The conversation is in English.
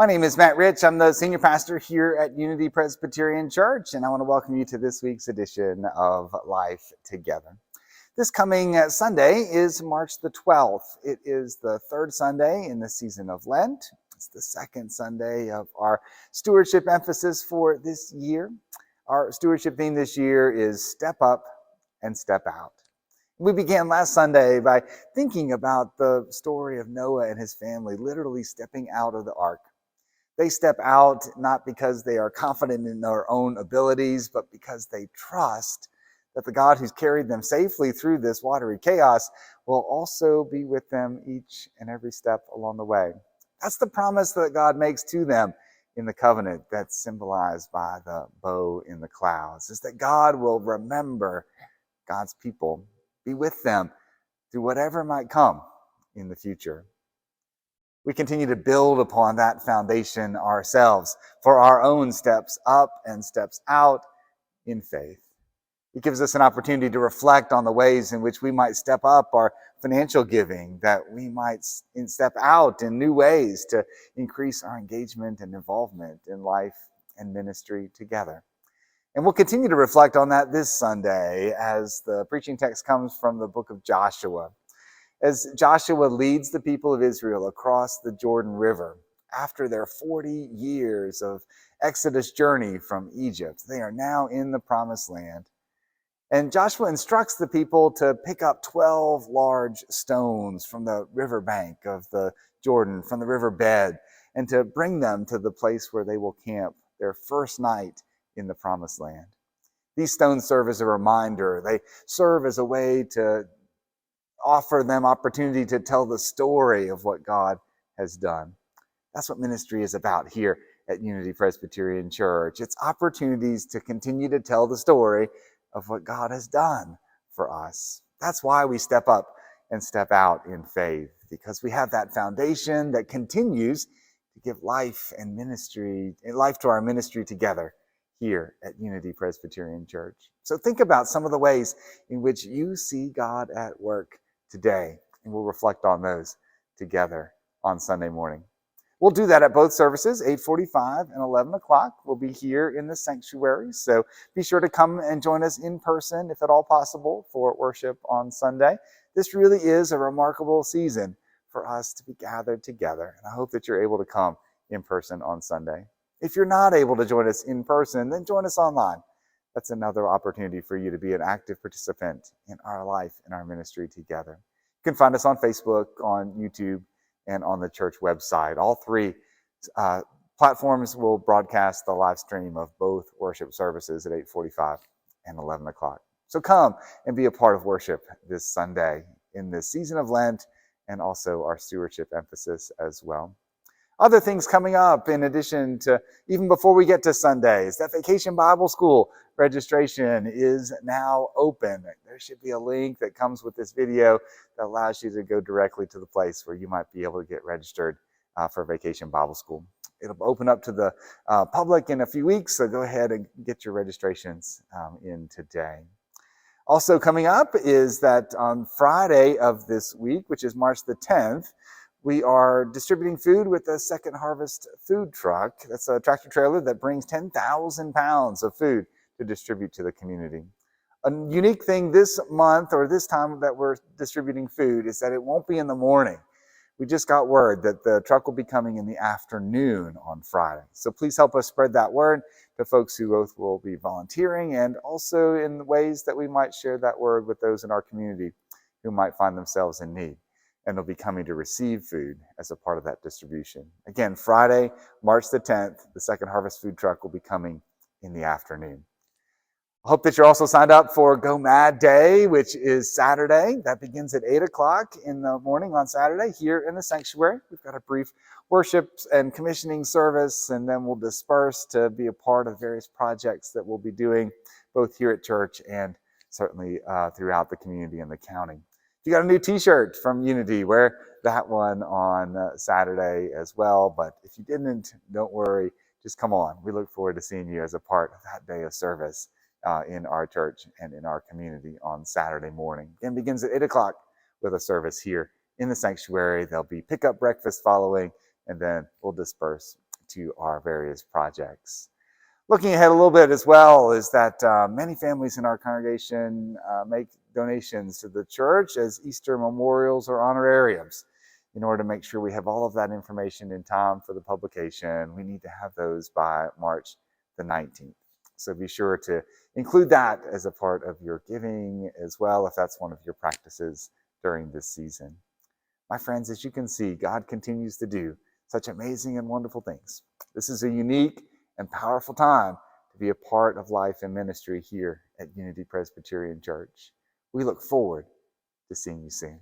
My name is Matt Rich. I'm the senior pastor here at Unity Presbyterian Church, and I want to welcome you to this week's edition of Life Together. This coming Sunday is March the 12th. It is the third Sunday in the season of Lent. It's the second Sunday of our stewardship emphasis for this year. Our stewardship theme this year is Step Up and Step Out. We began last Sunday by thinking about the story of Noah and his family literally stepping out of the ark. They step out not because they are confident in their own abilities, but because they trust that the God who's carried them safely through this watery chaos will also be with them each and every step along the way. That's the promise that God makes to them in the covenant that's symbolized by the bow in the clouds, is that God will remember God's people, be with them through whatever might come in the future. We continue to build upon that foundation ourselves for our own steps up and steps out in faith. It gives us an opportunity to reflect on the ways in which we might step up our financial giving, that we might step out in new ways to increase our engagement and involvement in life and ministry together. And we'll continue to reflect on that this Sunday as the preaching text comes from the book of Joshua. As Joshua leads the people of Israel across the Jordan River after their 40 years of Exodus journey from Egypt, they are now in the Promised Land. And Joshua instructs the people to pick up 12 large stones from the riverbank of the Jordan, from the riverbed, and to bring them to the place where they will camp their first night in the Promised Land. These stones serve as a reminder. They serve as a way to offer them opportunity to tell the story of what God has done. That's what ministry is about here at Unity Presbyterian Church. It's opportunities to continue to tell the story of what God has done for us. That's why we step up and step out in faith, because we have that foundation that continues to give life and ministry, life to our ministry together here at Unity Presbyterian Church. So think about some of the ways in which you see God at work today, and we'll reflect on those together on Sunday morning. We'll do that at both services, 8:45 and 11 o'clock. We'll be here in the sanctuary, so be sure to come and join us in person, if at all possible, for worship on Sunday. This really is a remarkable season for us to be gathered together, and I hope that you're able to come in person on Sunday. If you're not able to join us in person, then join us online. That's another opportunity for you to be an active participant in our life and our ministry together. You can find us on Facebook, on YouTube, and on the church website. All three platforms will broadcast the live stream of both worship services at 8:45 and 11 o'clock. So come and be a part of worship this Sunday in this season of Lent, and also our stewardship emphasis as well. Other things coming up in addition to, even before we get to Sundays, that Vacation Bible School registration is now open. There should be a link that comes with this video that allows you to go directly to the place where you might be able to get registered for Vacation Bible School. It'll open up to the public in a few weeks, so go ahead and get your registrations in today. Also coming up is that on Friday of this week, which is March the 10th, we are distributing food with the Second Harvest food truck. That's a tractor trailer that brings 10,000 pounds of food to distribute to the community. A unique thing this month, or this time that we're distributing food, is that it won't be in the morning. We just got word that the truck will be coming in the afternoon on Friday. So please help us spread that word to folks who both will be volunteering, and also in ways that we might share that word with those in our community who might find themselves in need and will be coming to receive food as a part of that distribution. Again, Friday, March the 10th, the Second Harvest food truck will be coming in the afternoon. I hope that you're also signed up for Go Mad Day, which is Saturday. That begins at 8 o'clock in the morning on Saturday here in the sanctuary. We've got a brief worship and commissioning service, and then we'll disperse to be a part of various projects that we'll be doing both here at church and certainly throughout the community and the county. If you got a new t-shirt from Unity, wear that one on Saturday as well. But if you didn't, don't worry. Just come on. We look forward to seeing you as a part of that day of service in our church and in our community on Saturday morning. It begins at 8 o'clock with a service here in the sanctuary. There'll be pickup breakfast following, and then we'll disperse to our various projects. Looking ahead a little bit as well is that many families in our congregation make donations to the church as Easter memorials or honorariums. In order to make sure we have all of that information in time for the publication, we need to have those by March the 19th. So be sure to include that as a part of your giving as well, if that's one of your practices during this season. My friends, as you can see, God continues to do such amazing and wonderful things. This is a unique and powerful time to be a part of life and ministry here at Unity Presbyterian Church. We look forward to seeing you soon.